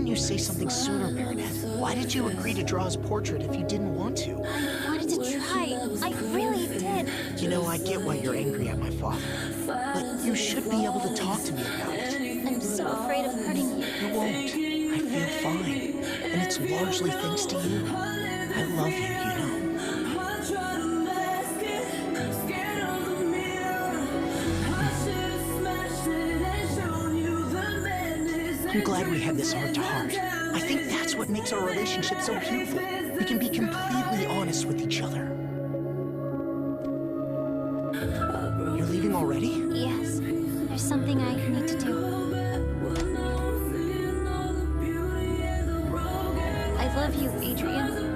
you say something sooner, Marinette? Why did you agree to draw his portrait if you didn't want to? I wanted to try. I really did. You know, I get why you're angry at my father. But you should be able to talk to me about it. I'm so afraid of hurting you. You won't. I feel fine. And it's largely thanks to you. I love you, you know. I'm glad we had this heart-to-heart. I think that's what makes our relationship so beautiful. We can be completely honest with each other. You're leaving already? Yes. There's something I need to do. I love you, Adrian.